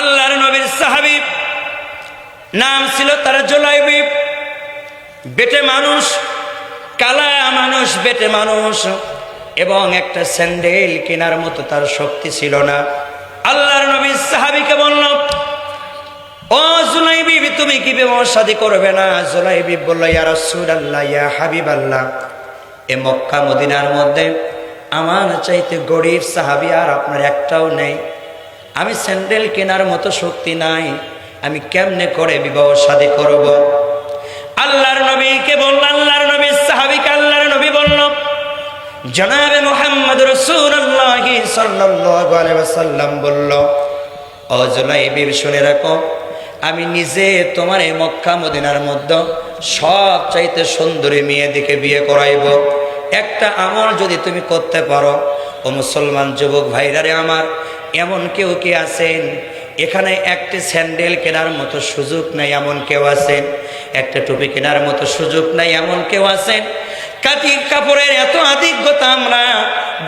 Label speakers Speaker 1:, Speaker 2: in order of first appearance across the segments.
Speaker 1: আল্লাহর নবীর সাহাবী, নাম ছিল তার জুলাইবিব। বেটে মানুষ, কালা মানুষ, বেটে মানুষ, এবং একটা স্যান্ডেল কেনার মতো তার শক্তি ছিল না। আল্লাহর নবী সাহাবীকে বলল, ও জুলাইবিব, তুমি কি বিবাহ শাদী করবে না? জুলাইবিব বলল, ইয়া রাসূলুল্লাহ, ইয়া হাবিবাল্লাহ, এ মক্কা মদিনার মধ্যে আমার চাইতে গরিব সাহাবী আর আপনার একটাও নেই। আমি স্যান্ডেল কেনার মতো শক্তি নাই, আমি কেমনে করে বিবাহ শাদী করব? আল্লাহর নবীকে বলল, আল্লাহর নবীর সাহাবীকে আল্লাহর নবী বলল, জনাবে মুহাম্মদ রাসূলুল্লাহ সাল্লাল্লাহু আলাইহি ওয়াসাল্লাম বলল, ও জুলাইবিব, শুনে রাখো, আমি নিজে তোমার এই মক্কা মদিনার মধ্যে সব চাইতে সুন্দরী মেয়ে দেখে বিয়ে করাইব। একটা আমল যদি তুমি করতে পারো, ও মুসলমান যুবক ভাইরারে আমার, এমন কেউ কি আছেন এখানে একটি স্যান্ডেল কেনার মতো সুযোগ নাই এমন কেউ আছেন? একটা টুপি কেনার মতো সুযোগ নাই এমন কেউ আছেন? কাপড়ের এত আধিক্যতা আমরা,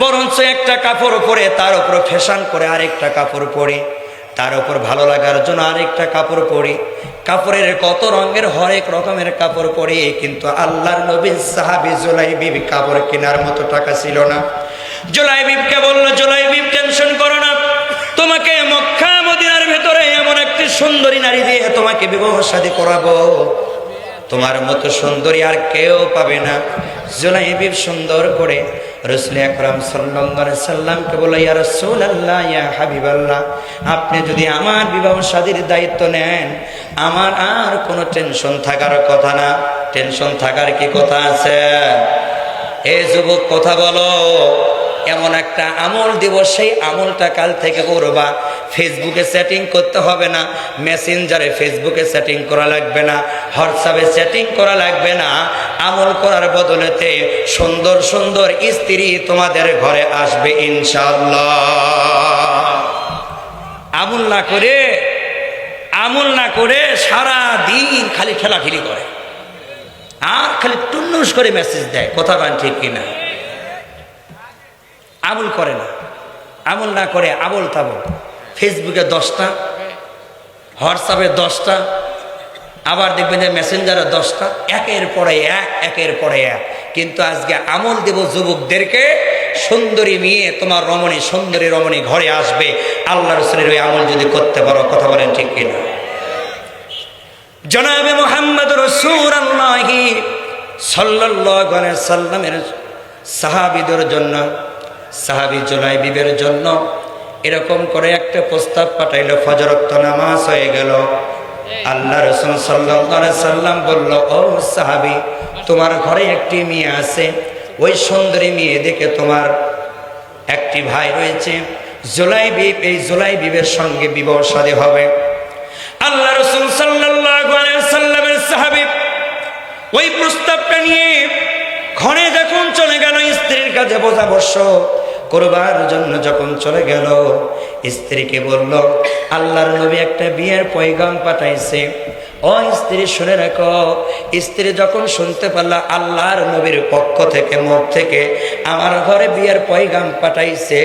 Speaker 1: বরঞ্চ একটা কাপড় পরে তার উপর ফ্যাশন করে আরেকটা কাপড় পরি, তার উপর ভালো লাগার জন্য আরেকটা কাপড় পরি, কাপড়ের কত রঙের হরেক রকমের কাপড় পরি। কিন্তু আল্লাহর নবীর সাহাবী জুলাইবিব কাপড় কেনার মতো টাকা ছিল না। জুলাইবিবকে বলল, জুলাইবিব, টেনশন করো না, তোমাকে মক্কা মদিনার ভেতরে এমন একটি সুন্দরী নারী দিয়ে তোমাকে বিবাহ শাদী করাবো, তোমার মতো সুন্দরী আর কেউ পাবে না। জুলাইবিব সুন্দর করে রাসূল আকরাম সাল্লাল্লাহু আলাইহি সাল্লামকে বলল, ইয়া রাসূলুল্লাহ, ইয়া হাবিবাল্লাহ, আপনি যদি আমার বিবাহ শাদীর দায়িত্ব নেন, আমার আর কোনো টেনশন থাকার কথা না। টেনশন থাকার কি কথা আছে? এ যুবক, কথা বলো। এমন একটা আমল দিব, সেই আমলটা কাল থেকে করবা। ফেসবুকে সেটিং করতে হবে না, মেসেঞ্জারে ফেসবুকে সেটিং করা লাগবে না, হোয়াটসঅ্যাপে সেটিং করা লাগবে না। আমল করার বদলেতে সুন্দর সুন্দর স্ত্রী তোমাদের ঘরে আসবে ইনশাআল্লাহ। আমল না করে সারা দিন খালি খেলাখেলি করে আর খালি টুন্নুস করে মেসেজ দেয়। কথা বলেন ঠিক কিনা? আমল করে না, আমল না করে আবল তাবল, ফেসবুকে 10টা, হোয়াটসঅ্যাপে 10টা, আবার দেখবেন যে মেসেঞ্জারে 10টা, একের পরে এক, একের পরে এক। কিন্তু আজকে আমল দেব যুবকদেরকে, সুন্দরী মেয়ে তোমার রমণী, সুন্দরী রমণী ঘরে আসবে আল্লাহ রাসূলের ওই আমল যদি করতে পারো। কথা বলেন ঠিক কিনা? জনাবে মুহাম্মদ রাসূলুল্লাহ সাল্লাল্লাহু আলাইহি সাল্লামের সাহাবীদের জন্য, সাহাবী জুলাইবিবের জন্য এরকম করে একটা প্রস্তাব পাঠাইলো। ফজর ওয়াক্ত নামাজ হয়ে গেল, আল্লাহ রাসূল সাল্লাল্লাহু আলাইহি সাল্লাম বলল, ও সাহাবী, তোমার ঘরে একটি মেয়ে আছে, ওই সুন্দরী মেয়ে দেখে তোমার একটি ভাই রয়েছে জুলাইবিব, এই জুলাইবিবের সঙ্গে বিবাহ শাদী হবে। আল্লাহ রাসূল সাল্লাল্লাহু আলাইহি সাল্লামের সাহাবী ওই প্রস্তাবটা নিয়ে ঘরে যখন চলে গেল, স্ত্রীর কাছে বোঝা বর্ষ করবার জন্য যখন চলে গেল, স্ত্রীকে বলল, আল্লাহর নবী একটা বিয়ের পয়গাম পাঠাইছে। ও স্ত্রী, শুনে রাখো। স্ত্রী যখন শুনতে পারল আল্লাহর নবীর পক্ষ থেকে, মুখ থেকে আমার ঘরে বিয়ের পয়গাম পাঠাইছে,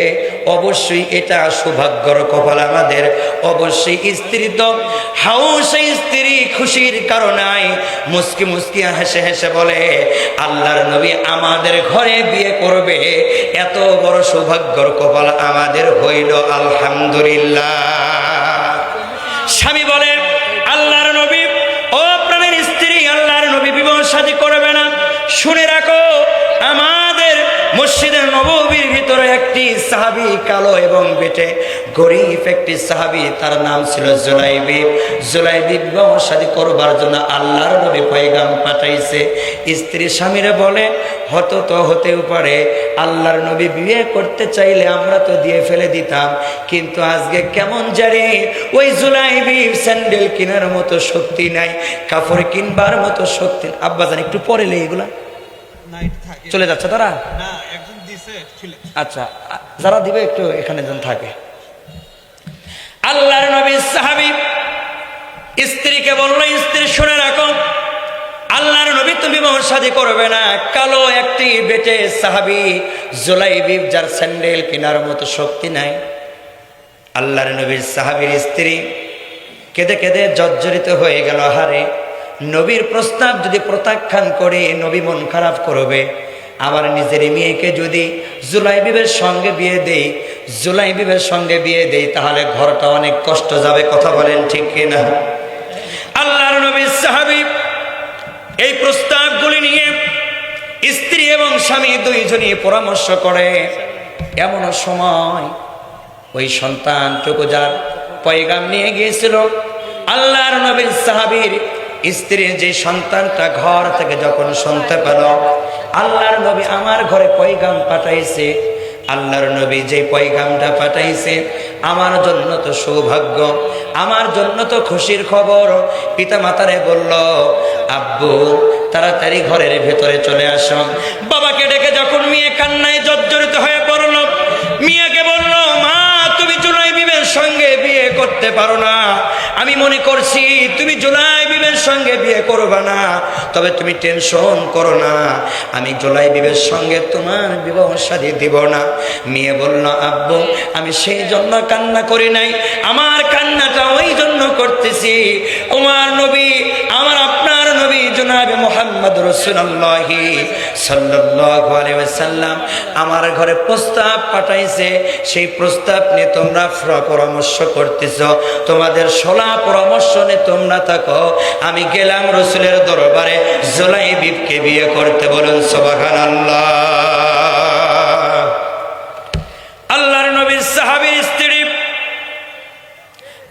Speaker 1: অবশ্যই এটা সৌভাগ্যর কপাল আমাদের। অবশ্যই স্ত্রী তো হাউসে, স্ত্রী খুশির কারণে মুস্কি মুস্কি হেসে হেসে বলে, আল্লাহর নবী আমাদের ঘরে বিয়ে করবে, এত বড় সৌভাগ্যর কপাল আমাদের হইল, আলহামদুলিল্লাহ। স্বামী বলে, আল্লাহর নবী, ও প্রাণের স্ত্রী, আল্লাহর নবী বিবাহ শাদী করবে না। শুনে রাখো, আমাদের মসজিদের নববীর ভিতরে একটি সাহাবী, কালো এবং বেটে গরিব একটি সাহাবী, তার নাম ছিল জুলাইবিব। জুলাইবিব বিবাহ শাদী করবার জন্য আল্লাহর নবী পয়গাম পাঠাইছে। স্ত্রী স্বামীরে বলে, হতো তো হতেও পারে, আল্লাহর নবী বিয়ে করতে চাইলে আমরা তো দিয়ে ফেলে দিতাম, কিন্তু আজকে কেমন জানি ওই জুলাইবিব স্যান্ডেল কেনার মতো শক্তি নাই, কাপড় কিনবার মতো শক্তি। আব্বাজান একটু পরে লে, এগুলা চলে যাচ্ছে তারা। আচ্ছা, যারা দিবে একটু এখানে যেন থাকে। আল্লাহর নবীর সাহাবী স্ত্রীকে বলল, স্ত্রী শুনে রাখো, আল্লাহর নবী তুমি বিবাহ শাদী করবে না। কালো একটি বেটে সাহাবী জুলাইবিব, যার স্যান্ডেল কেনার মতো শক্তি নাই, আল্লাহর নবীর সাহাবীর স্ত্রী কেঁদে কেঁদে জর্জরিত হয়ে গেল। হারে, নবীর প্রস্তাব যদি প্রত্যাখ্যান করে নবী মন খারাপ করবে। আমার নিজের মেয়েকে যদি জুলাইবিবের সঙ্গে বিয়ে দেই, জুলাইবিবের সঙ্গে বিয়ে দেই, তাহলে ঘরটা অনেক কষ্ট যাবে। কথা বলেন ঠিক কিনা? আল্লাহর নবীর সাহাবী এই প্রস্তাবগুলি নিয়ে স্ত্রী এবং স্বামী দুইজনই পরামর্শ করে। এমন সময় ওই সন্তানটুকু যার পয়গাম নিয়ে গিয়েছিল আল্লাহর নবীর সাহাবীর স্ত্রীর যে সন্তানটা ঘর থেকে যখন শুনতে পেল আল্লাহর নবী আমার ঘরে পয়গাম পাঠাইছে, আল্লাহর নবী যে পয়গামটা পাঠাইছে আমার জন্য তো সৌভাগ্য, আমার জন্য তো খুশির খবর। পিতা মাতারে বলল, আব্বু তাড়াতাড়ি ঘরের ভেতরে চলে আসো। বাবাকে ডেকে যখন মেয়ে কান্নায় জর্জরিত হয়ে পড়ল, মিয়াকে বলল, মা তুমি জুলাইবিবের সঙ্গে বিয়ে করতে পারো না। আমি মনে করছি তুমি জুলাইবিবের সঙ্গে বিয়ে করবে না, তবে তুমি টেনশন করো না, আমি জুলাইবিবের সঙ্গে তোমার বিবাহ শাদী দিব না। মেয়ে বলল, আব্বু আমি সেই জন্য কান্না করি নাই, আমার কান্নাটা ওই জন্য করতেছি আমার নবী, আমার আপনার নবী জনাবে মুহাম্মদ রাসূলুল্লাহ সাল্লাল্লাহু আলাইহি ওয়াসাল্লাম আমার ঘরে প্রস্তাব পাঠাইছে। সেই প্রস্তাব নিয়ে তোমরা পরামর্শ করতেছ, তোমাদের সোলা পরামর্শ নিয়ে তোমরা থাকো। আমি গেলাম রাসূলের দরবারে জুলাইবিবকে বিয়ে করতে। বলুন সুবহানাল্লাহ। আল্লাহর নবীর সাহাবীর স্ত্রী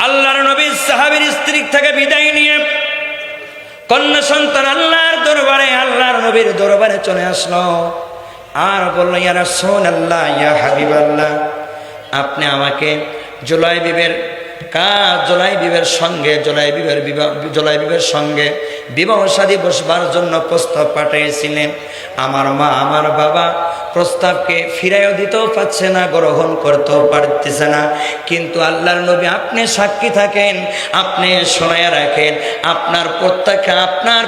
Speaker 1: আল্লাহর নবীর সাহাবীর স্ত্রী থেকে বিদায় নিয়ে কন্যা সন্তান আল্লাহর দরবারে, আল্লাহর নবীর দরবারে চলে আসলো আর বলল, ইয়া রাসূলুল্লাহ, ইয়া হাবিবাল্লাহ, আপনি আমাকে জুলাইবিবের সঙ্গে বিবাহ শাদী বসবার জন্য প্রস্তাব পাঠিয়েছিলেন। আমার মা আমার বাবা প্রস্তাবকে ফিরাইও দিতেও পারছে না, গ্রহণ করতেও পারতেছে না। কিন্তু আল্লাহর নবী আপনি সাক্ষী থাকেন, আপনি শোনায়া রাখেন, আপনার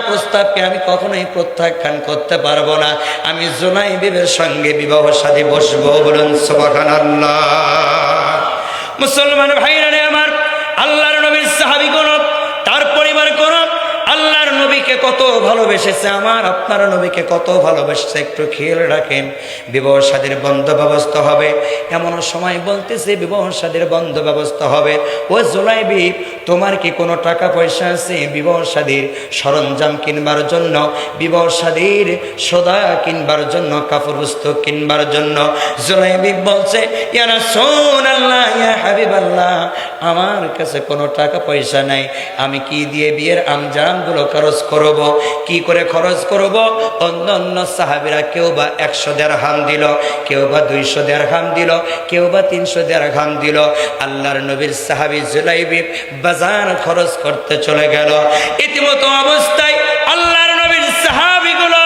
Speaker 1: প্রস্তাবকে আমি কখনোই প্রত্যাখ্যান করতে পারবো না। আমি জুলাইবিবের সঙ্গে বিবাহ শাদী বসবো। বলুন সুবহানাল্লাহ। মুসলমান ভাইরা আমার, আল্লাহর নবীর সাহাবীগণ তার পরিবারগণ আল্লাহর নবীকে কত ভালোবেসেছে, আমার আপনার নবীকে কত ভালোবেসেছে একটু খেয়াল রাখেন। বিবাহ শাদীর বন্ধ ব্যবস্থা হবে, এমন সময় বলতেছে বিবাহ শাদীর বন্ধ ব্যবস্থা হবে। ও জুলাইবিব, তোমার কি কোনো টাকা পয়সা আছে বিবাহ শাদীর সরঞ্জাম কিনবার জন্য, বিবাহ শাদীর সদা কিনবার জন্য, কাপড় বস্ত্র কিনবার জন্য? জুলাইবিব বলছে, ইয়া রাসূলুল্লাহ, ইয়া হাবিবাল্লাহ, আমার কাছে কোনো টাকা পয়সা নাই, আমি কি দিয়ে বিয়ের আমজামগুলো খরচ করব, কি করে খরচ করব? অন্য সাহাবীরা কেউ বা 100 দিরহাম দিল, কেউ বা 200 দিরহাম দিল, কেউ বা 300 দিরহাম দিল। আল্লাহর নবীর সাহাবী জুলাইবিব বাজার খরচ করতে চলে গেল। ইতিমতো অবস্থায় আল্লাহর নবীর সাহাবীগুলো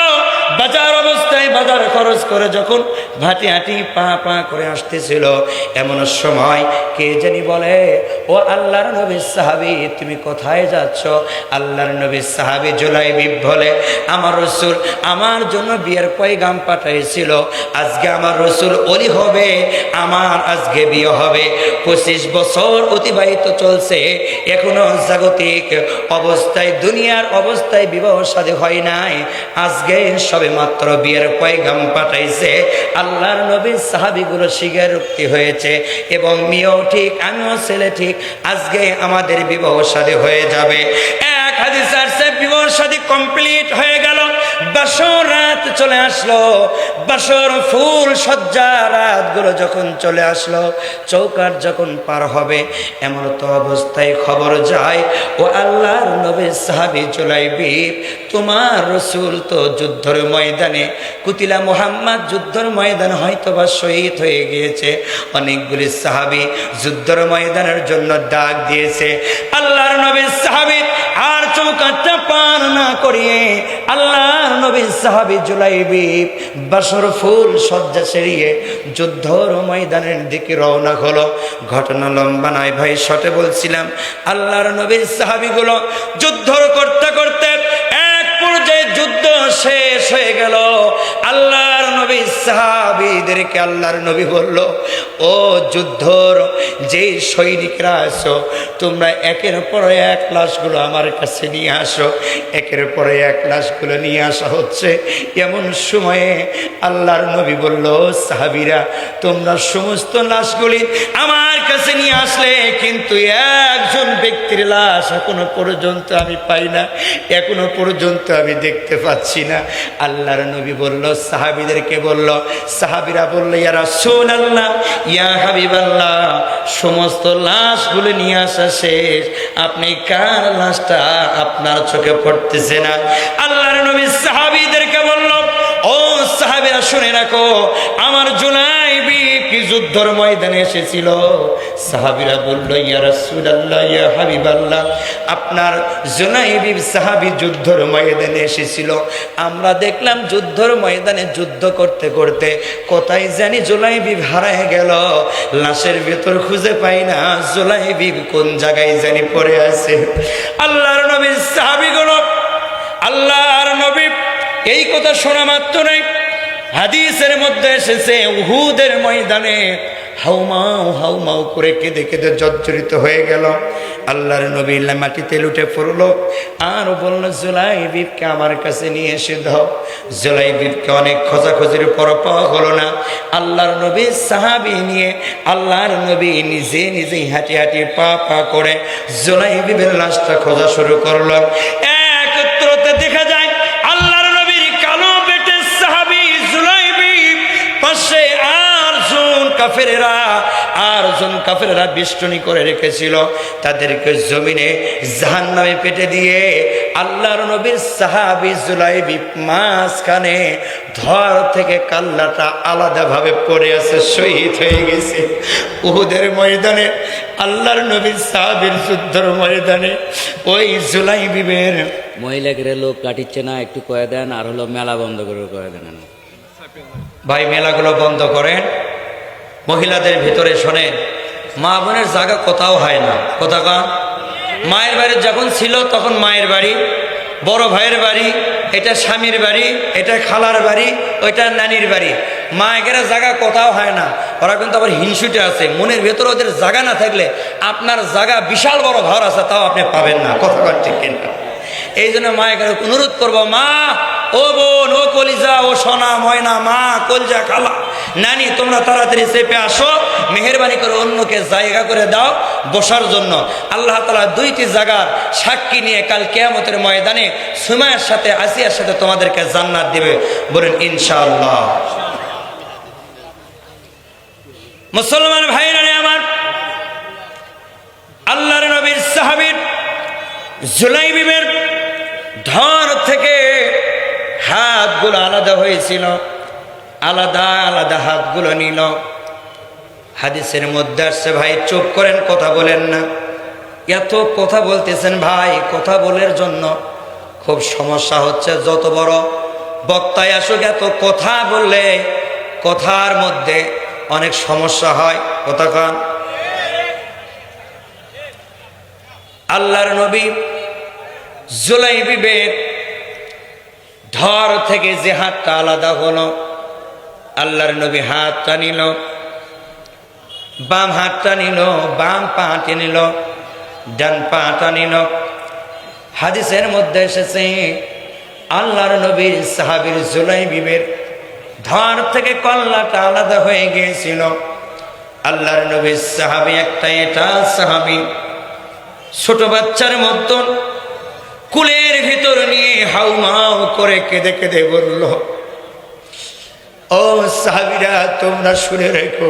Speaker 1: বাজার খরচ করে যখন ভাটি হাঁটি পা করে আসতেছিল, এমন সময় কে জানি বলে, ও আল্লাহর নবীর সাহাবী, তুমি কোথায় যাচ্ছ? আল্লাহর নবীর সাহাবী জুলাইবিব বলে, আমার রাসূল আমার জন্য বিয়ের পয়গাম পাঠাইছিল, আজকে আমার রাসূল ওলি হবে, আমার আজকে বিয়ে হবে। 25 বছর অতিবাহিত চলছে, এখনো জাগতিক অবস্থায়, দুনিয়ার অবস্থায় বিবাহ শাদী হয় নাই, আজকে সবে মাত্র বিয়ের পয়গাম পাঠাইছে। আল্লাহর নবীর সাহাবীগুলো স্বীকারোক্তি হয়েছে এবং মেয়েও ঠিক, আমিও ছেলে ঠিক, আজকে আমাদের বিবাহ শাদী হয়ে যাবে। এক হাদিস আছে, বিবাহ শাদী কমপ্লিট হয়ে গেল, বাসর রাত চলে আসলো, বাসর ফুল সজ্জা রাতগুলো যখন চলে আসলো, চৌকাট যখন পার হবে, এমন তো অবস্থায় খবর যায়, ও আল্লাহর নবীর সাহাবী জুলাইবিব, তোমার রাসূল তো যুদ্ধের ময়দানে, কুতিলা মুহাম্মদ যুদ্ধের ময়দানে হয়তো বা শহীদ হয়ে গিয়েছে। অনেকগুলি সাহাবী যুদ্ধের ময়দানের জন্য ডাক দিয়েছে। আল্লাহর নবীর সাহাবী আর চৌকাটটা পার না করিয়ে আল্লাহর নবীর সাহাবী জুলাইবিব বাসর ফুল সজ্জা সেরিয়ে যুদ্ধর ময়দানের দিকে রওনা হলো। ঘটনা লম্বা নয় ভাই, শর্টে বলছিলাম। আল্লাহর নবীর সাহাবীগুলো যুদ্ধ করতে করতে এক পর্যায়ে যুদ্ধ শেষ হয়ে গেল। আল্লাহর নবী সাহাবীদেরকে আল্লাহর নবী বলল, ও যুদ্ধর যেই সৈনিকরা আছো, তোমরা একের পর এক লাশগুলো আমার কাছে নিয়ে আসো। একের পরে এক লাশগুলো নিয়ে আসা হচ্ছে। এমন সময়ে আল্লাহর নবী বলল, সাহাবীরা তোমরা সমস্ত লাশগুলি আমার কাছে নিয়ে আসলে, কিন্তু একজন ব্যক্তির লাশ এখনো পর্যন্ত আমি পাই না, এখনো পর্যন্ত আমি দেখতে পাচ্ছি না। আল্লাহর নবী বলল, সাহাবীদেরকে বলল, সাহাবীরা বলল, ইয়া রাসূলুল্লাহ, ইয়া হাবিবাল্লাহ, সমস্ত লাশগুলো নিয়ে আসা শেষ, আপনি কার লাশটা আপনার চোখে পড়তেছে না? আল্লাহর নবী সাহাবীদেরকে বলল, ও সাহাবীরা শুনে রাখো, আমার জুলাইবি কি যুদ্ধের ময়দানে এসেছিল। সাহাবীরা বলল, ইয়া রাসূলুল্লাহ, ইয়া হাবিবাল্লাহ, আপনার জুলাইবি সাহাবী যুদ্ধের ময়দানে এসেছিল। আমরা দেখলাম যুদ্ধের ময়দানে যুদ্ধ করতে করতে কোথায় জানি জুলাইবি হারায় গেল, লাশের ভেতর খুঁজে পাই না জুলাইবি কোন জায়গায় জানি পড়ে আছে। আল্লাহর নবীর সাহাবীগুলো, আল্লাহর নবী এই কথা শোনা মাত্র নাই, হাদিসের মধ্যে এসেছে উহুদের ময়দানে হাউমাউ হাউমাউ করে কেঁদে কেঁদে জর্জরিত হয়ে গেল। আল্লাহর নবী মাটিতে লুটে পড়লো আর বলল, জুলাইবিবকে আমার কাছে নিয়ে এসে দাও। জুলাইবিবকে অনেক খোঁজাখুঁজির পর পাওয়া হলো না। আল্লাহর নবী সাহাবী নিয়ে আল্লাহর নবী নিজে নিজেই হাঁটি হাঁটি পা পা করে জুলাইবিবের লাশটা খোঁজা শুরু করলো। একত্রতে দেখা যায় আল্লাহর নবীর কালো বেটে সাহাবী জুলাইবিব পাশে কাফেরেরা বেষ্টনী করে রেখেছিল, তাদেরকে জমিনে জাহান্নামে পেটে দিয়ে আল্লাহর নবীর সাহাবী জুলাইবিব মাঝখানে ধর থেকে কাল্লাটা আলাদাভাবে পড়ে আছে, শহীদ হয়ে গেছে। উহুদের ময়দানে আল্লাহর নবীর সাহাবীর যুদ্ধের ময়দানে ওই জুলাইবিবের
Speaker 2: মহিলাকে লোক কাটিচ্ছে না, একটু কয়ে দেন, আর হলো মেলা বন্ধ করে কয়ে দেন।
Speaker 1: ভাই মেলাগুলো বন্ধ করেন। মহিলাদের ভিতরে শোনেন, মা বোনের জায়গা কোথাও হয় না। কোথাকার মায়ের বাড়ি যখন ছিল তখন মায়ের বাড়ি, বড় ভাইয়ের বাড়ি, এটা স্বামীর বাড়ি, এটা খালার বাড়ি, ওইটা নানির বাড়ি, মায়েরা জায়গা কোথাও হয় না। ওরা কিন্তু আবার হিংসুটে আছে, মনের ভেতরে ওদের জায়গা না থাকলে আপনার জায়গা বিশাল বড় ঘর আছে তাও আপনি পাবেন না। কথা ঠিক কিনা? এই জন্য মায়ের অনুরোধ করবো, মা, ও বোন, ও কলিজা, ও সোনা ময়না, মা, কলজা, খালা, নানি, তোমরা তাড়াতাড়ি চেপে আসো, মেহেরবানি করে অন্যকে জায়গা করে দাও বসার জন্য। আল্লাহ তাআলা দুইটি জায়গার সাক্ষী নিয়ে কাল কিয়ামতের ময়দানে সুমাইয়ার সাথে আসিয়ার সাথে তোমাদেরকে জান্নাত দিবে, বলেন ইনশাআল্লাহ। মুসলমান ভাইরা আমার, আল্লাহর নবীর সাহাবীর জুলাইবিবের ধর থেকে হাতগুলো আলাদা হয়েছিল, আলাদা আলাদা হাতগুলো নিল। হাদিসের মধ্যে আসছে, ভাই চুপ করেন, কথা বলেন না। এত কথা বলতেছেন ভাই, কথা বলার জন্য খুব সমস্যা হচ্ছে। যত বড় বক্তায় আসুক, এত কথা বললে কথার মধ্যে অনেক সমস্যা হয়। কথা কান। আল্লাহর নবী জুলাইবিবের ধর থেকে যে হাতটা আলাদা হলো, আল্লাহর নবী হাতটা নিল, বাম হাতটা নিল, বাম পাটা নিল, ডান পাটা নিল। হাদিসের মধ্যে এসেছে আল্লাহর নবীর সাহাবীর জুলাইবিবের ধর থেকে কল্লাটা আলাদা হয়ে গিয়েছিল। আল্লাহর নবীর সাহাবী একটা এটা সাহাবী ছোট বাচ্চার মতন কুলের ভিতর নিয়ে হাউমাউ করে কেঁদে কেঁদে বলল, ও সাহাবীরা তোমরা শুনে রেখো,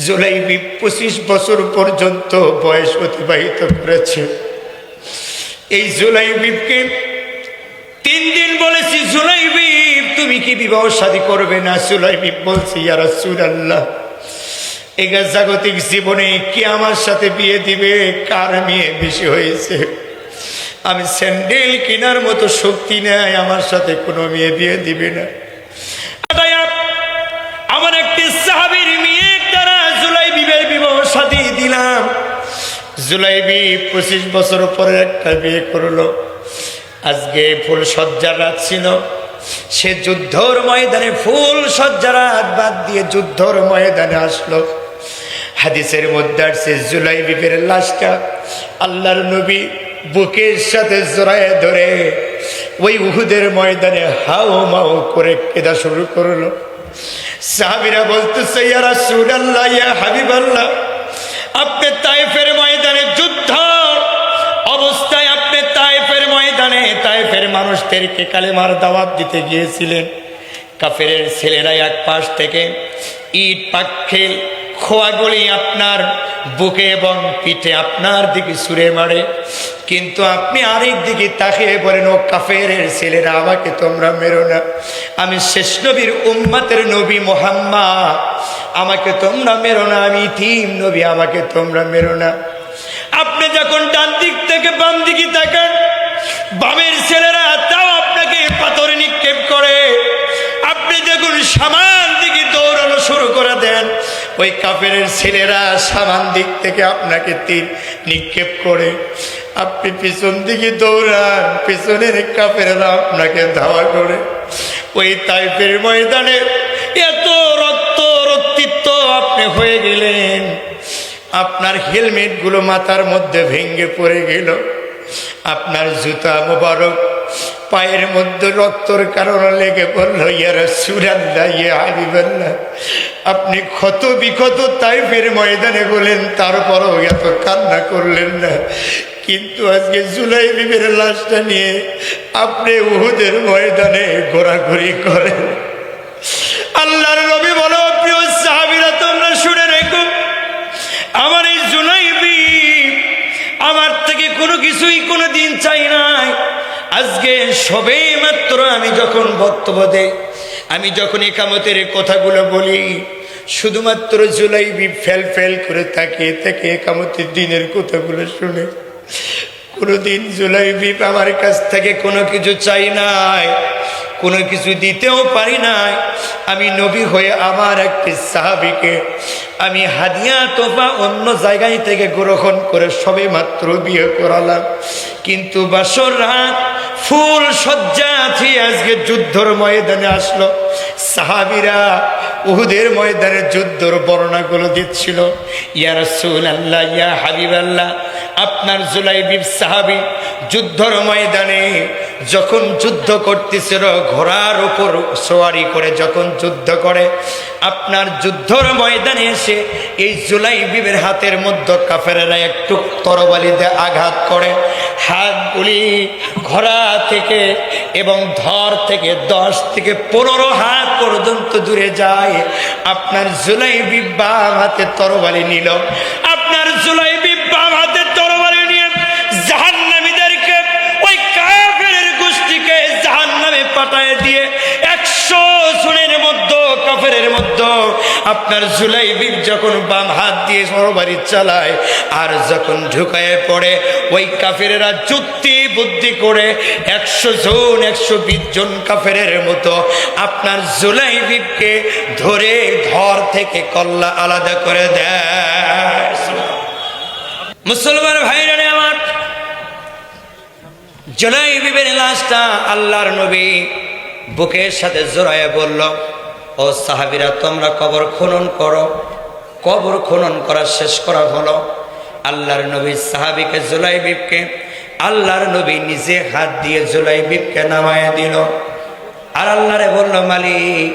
Speaker 1: জুলাইবিব 25 বছর পর্যন্ত বয়স অতিবাহিত করেছে। এই জুলাইবিবকে 3 দিন বলেছি, জুলাইবিব তুমি কি বিবাহ শাদী করবে না? জুলাইবিব বলছি, ইয়া রাসূলুল্লাহ, এগা জাগতিক জীবনে কে আমার সাথে বিয়ে দিবে? কার মেয়ে বেশি হয়েছে? আমি স্যান্ডেল কেনার মতো শক্তি নেই, আমার সাথে কোনো মেয়ে বিয়ে দিবে না। আমার একটি সাহাবীর মেয়ে দ্বারা জুলাইবিবের বিবাহ শাদী দিলাম। জুলাইবিব 25 বছর পরে একটা বিয়ে করলো। আজকে ফুল সজ্জার রাত ছিল, সে যুদ্ধর ময়দানে ফুল সজ্জার রাত বাদ দিয়ে যুদ্ধর ময়দানে আসলো। হাদিসের মধ্যে আসছে জুলাইবিবের লাশটা আল্লাহর নবী বুকের সাথে জড়ায় ধরে ওই উহুদের ময়দানে হাও মাও করে কেঁদা শুরু করলো। সাহাবীরা বলতেছে, ইয়া রাসূলুল্লাহ, ইয়া হাবিবাল্লাহ, আপনি তায়েফের ময়দানে যুদ্ধ অবস্থায়, আপনি তায়েফের ময়দানে তায়েফের মানুষদেরকে কালেমার দাওয়াত দিতে গিয়েছিলেন। কাফেরের ছেলেরা এক পাশ থেকে ইট পাটকেল খোয়াগুলি আপনার বুকে এবং পিঠে আপনার দিকে ছুঁড়ে মারে, কিন্তু আপনি আরেক দিকে তাকিয়ে বলেন, ও কাফেরের ছেলেরা, আমাকে তোমরা মেরো না, আমি শেষ নবীর উম্মতের নবী মুহাম্মদ, আমাকে তোমরা মেরো না, আমি ইতিম নবী, আমাকে তোমরা মেরো না। আপনি যখন ডান দিক থেকে বাম দিকে তাকান, বামের ছেলেরা তাও আপনাকে পাথর নিক্ষেপ করে। আপনি যখন সামান দিকে দৌড়ানো শুরু করে দেন, ওই কাফেরের ছেলেরা সামান দিক থেকে আপনাকে তীর নিক্ষেপ করে। আপনি পিছন দিকে দৌড়ান, পিছনের কাফেরেরা আপনাকে ধাওয়া করে। ওই তাইফের ময়দানে এত রক্তিত আপনি হয়ে গেলেন, আপনার হেলমেট গুলো মাথার মধ্যে ভেঙে পড়ে গেল, আপনার জুতা মোবারক পায়ের মধ্যে রক্তর কারণে লেগে পড়ল। ইয়া রাসূলুল্লাহ, ইয়া হাবিবাল্লাহ, আপনি ক্ষত বিক্ষত তাইফের ময়দানে বলেন, তারপরও এত কান্না করলেন না। কিন্তু আজকে জুলাইবিবের লাশটা নিয়ে আপনি উহুদের ময়দানে ঘোরাঘুরি করেন। আল্লাহর নবী বলো, প্রিয় সাহাবীরা, তোমরা শুনে রেখো, আমার এই জুলাইবি আমার থেকে কোনো কিছুই কোনো দিন চাই নাই। আজকে সবে মাত্র আমি যখন বক্তব্য দেই, আমি যখন ইকামতের কথাগুলো বলি, শুধুমাত্র জুলাইবি ফেল ফেল করে তাকিয়ে থেকে ইকামতের দিনের কথাগুলো শুনে। কোনোদিন জুলাইবি আমার কাছ থেকে কোনো কিছু চাই নাই, কোনো কিছু দিতেও পারি নাই। আমি নবী হয়ে আমার একটি সাহাবীকে আমি হাদিয়া তোফা অন্য জায়গায় থেকে গ্রহণ করে সবে মাত্র বিয়ে করালাম, কিন্তু বাসর রাত ফুল সজ্জা আছে, আজকে যুদ্ধর ময়দানে আসলো। সাহাবীরা উহুদের ময়দানে যুদ্ধর বর্ণনাগুলো দিচ্ছিল। ইয়া রাসূলুল্লাহ, ইয়া হাবিবাল্লাহ, আপনার জুলাইবিব সাহাবী যুদ্ধর ময়দানে যখন যুদ্ধ করতেছিল, ঘোড়ার উপর সওয়ারি করে যখন যুদ্ধ করে, আপনার যুদ্ধর ময়দানে এসে এই জুলাইবিবের হাতের মধ্যে কাফেরেরা একটু তরবারি দিয়ে আঘাত করে। হাতগুলি ঘোড়া থেকে এবং ধর থেকে 10 থেকে 15 হাত পর্যন্ত দূরে যায়। আপনার জুলাইবিব বাম হাতে তরবারি নিল। আপনার জুলাইবিব বাম হাতে তরবারি নিয়ে জাহান্নামীদেরকে, ওই কাফেরের গোষ্ঠীকে জাহান্নামে পাঠায় দিয়ে 100 জনের মধ্যে কাফেরের মধ্যে আপনার জুলাইবিব যখন বাম হাত দিয়ে তরবারি চালায় আর যখন ঢুকায় পড়ে, ওই কাফেরেরা যুক্তি বুদ্ধি করে 100 জন 120 জন কাফেরের মতো আপনার জুলাইবিবকে ধরে ধর থেকে কল্লা আলাদা করে দেয়। মুসলমান ভাইরা আমার, জুলাইবিবের লাশটা আল্লাহর নবী বুকের সাথে জড়ায় বলল, ও সাহাবীরা, তোমরা কবর খনন করো। কবর খনন করা শেষ করা হলো। আল্লাহর নবী সাহাবীকে জুলাইবিবকে আল্লাহর নবী নিজে হাত দিয়ে জুলাইবিবকে নামায় দিল। আর আল্লাহরে বলল, মালিক,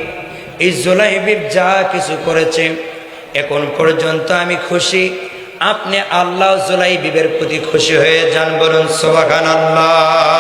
Speaker 1: এই জুলাইবিব যা কিছু করেছে এখন পর্যন্ত আমি খুশি, আপনি আল্লাহ জুলাইবিবের প্রতি খুশি হয়ে যান, বলুন সুবহানাল্লাহ।